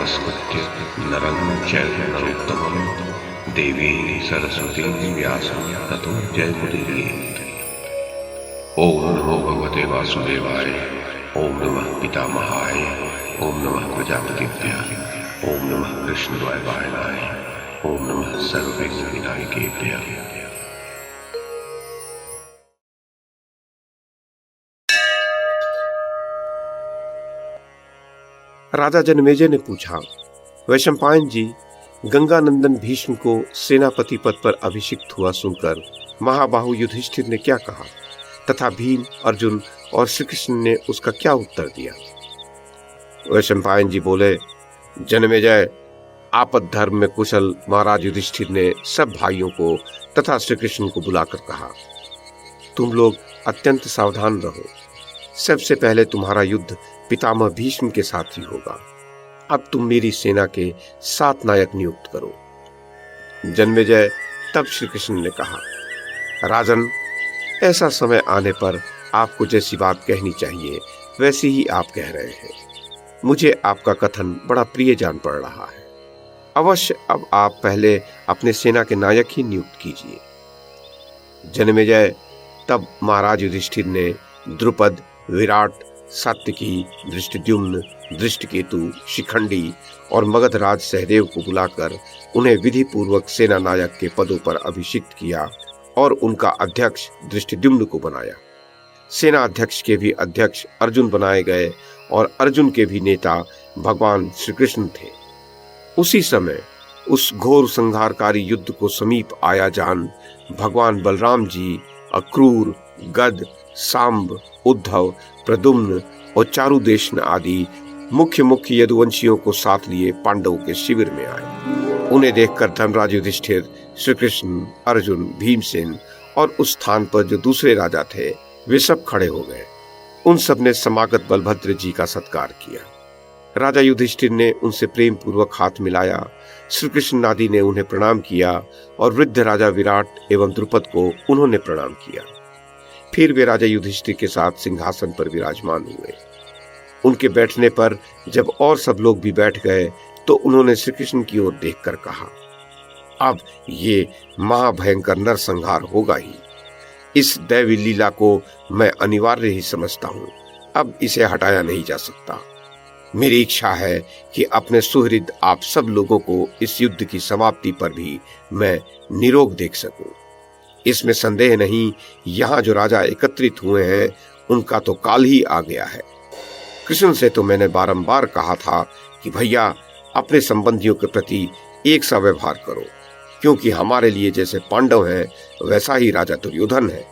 नमस्कृत्य नरं चैव नरोत्तमं देवीं सरस्वतीं व्यासं ततो जयमुदीरयेत्। ओम नमो भगवते वासुदेवाय, ओम नमः पितामहाय, ओम नमः प्रजापतिभ्यः, ओम नमः कृष्णद्वैपायनाय, ओम नमः सर्वविघ्नविनायकेभ्यः। राजा जनमेजय ने पूछा, वैशंपायन जी, गंगानंदन भीष्म को सेनापति पद पर अभिषिक्त हुआ सुनकर महाबाहु युधिष्ठिर ने क्या कहा तथा भीम, अर्जुन और श्री कृष्ण ने उसका क्या उत्तर दिया? वैशंपायन जी बोले, जनमेजय, आपद धर्म में कुशल महाराज युधिष्ठिर ने सब भाइयों को तथा श्री कृष्ण को बुलाकर कहा, तुम लोग अत्यंत सावधान रहो। सबसे पहले तुम्हारा युद्ध पितामह भीष्म के साथ ही होगा। अब तुम मेरी सेना के 7 नायक नियुक्त करो। जनमेजय तब श्री कृष्ण ने कहा, राजन, ऐसा समय आने पर आपको जैसी बात कहनी चाहिए वैसी ही आप कह रहे हैं। मुझे आपका कथन बड़ा प्रिय जान पड़ रहा है। अवश्य अब आप पहले अपने सेना के नायक ही नियुक्त कीजिए। जनमेजय तब महाराज युधिष्ठिर ने द्रुपद, विराट, सात्यकी, धृष्टद्युम्न, धृष्टकेतु, शिखंडी और मगध राज सहदेव को बुलाकर उन्हें विधि पूर्वक सेना नायक के पदों पर अभिषिक्त किया और उनका अध्यक्ष धृष्टद्युम्न को बनाया। सेना अध्यक्ष के भी अध्यक्ष अर्जुन बनाए गए और अर्जुन के भी नेता भगवान श्री कृष्ण थे। उसी समय उस घोर संहारकारी युद्ध को समीप आया जान भगवान बलराम जी अक्रूर, गद, सांब, उद्धव, प्रद्युम्न और चारुदेशन आदि मुख्य यदुवंशियों को साथ लिए पांडवों के शिविर में आए। उन्हें देखकर धर्मराज युधिष्ठिर, श्री कृष्ण, अर्जुन, भीमसेन और उस स्थान पर जो दूसरे राजा थे वे सब खड़े हो गए। उन सब ने समागत बलभद्र जी का सत्कार किया। राजा युधिष्ठिर ने उनसे प्रेम पूर्वक हाथ मिलाया। श्री कृष्ण आदि ने उन्हें प्रणाम किया और वृद्ध राजा विराट एवं द्रुपद को उन्होंने प्रणाम किया। फिर वे राजा युधिष्ठिर के साथ सिंहासन पर विराजमान हुए। उनके बैठने पर जब और सब लोग भी बैठ गए तो उन्होंने श्री कृष्ण की ओर देखकर कहा, अब ये महाभयंकर नरसंहार होगा ही। इस दैवी लीला को मैं अनिवार्य ही समझता हूँ। अब इसे हटाया नहीं जा सकता। मेरी इच्छा है कि अपने सुहृद आप सब लोगों को इस युद्ध की समाप्ति पर भी मैं निरोग देख सकूं। इसमें संदेह नहीं, यहाँ जो राजा एकत्रित हुए हैं उनका तो काल ही आ गया है। कृष्ण से तो मैंने बारंबार कहा था कि भैया, अपने संबंधियों के प्रति एक सा व्यवहार करो, क्योंकि हमारे लिए जैसे पांडव हैं वैसा ही राजा दुर्योधन है।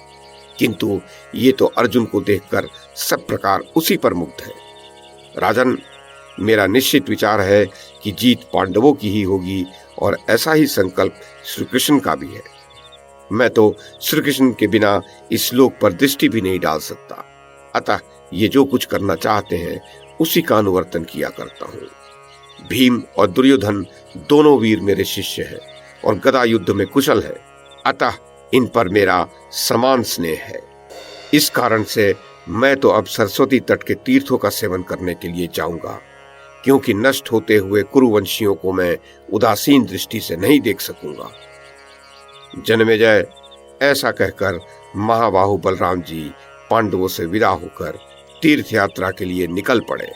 किंतु ये तो अर्जुन को देखकर सब प्रकार उसी पर मुग्ध है। राजन, मेरा निश्चित विचार है कि जीत पांडवों की ही होगी और ऐसा ही संकल्प श्री कृष्ण का भी है। मैं तो श्री कृष्ण के बिना इस लोक पर दृष्टि भी नहीं डाल सकता। अतः ये जो कुछ करना चाहते हैं उसी का अनुवर्तन किया करता हूँ। भीम और दुर्योधन दोनों वीर मेरे शिष्य हैं और गदा युद्ध में कुशल है। अतः इन पर मेरा समान स्नेह है। इस कारण से मैं तो अब सरस्वती तट के तीर्थों का सेवन करने के लिए जाऊंगा, क्योंकि नष्ट होते हुए कुरुवंशियों को मैं उदासीन दृष्टि से नहीं देख सकूंगा। जनमेजय, ऐसा कहकर महाबाहु बलराम जी पांडवों से विदा होकर तीर्थ यात्रा के लिए निकल पड़े।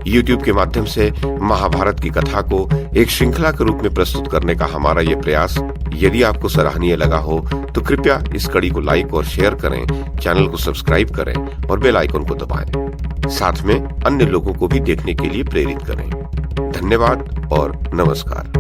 YouTube के माध्यम से महाभारत की कथा को एक श्रृंखला के रूप में प्रस्तुत करने का हमारा ये प्रयास यदि आपको सराहनीय लगा हो तो कृपया इस कड़ी को लाइक और शेयर करें, चैनल को सब्सक्राइब करें और बेल आइकन को दबाएं। साथ में अन्य लोगों को भी देखने के लिए प्रेरित करें। धन्यवाद और नमस्कार।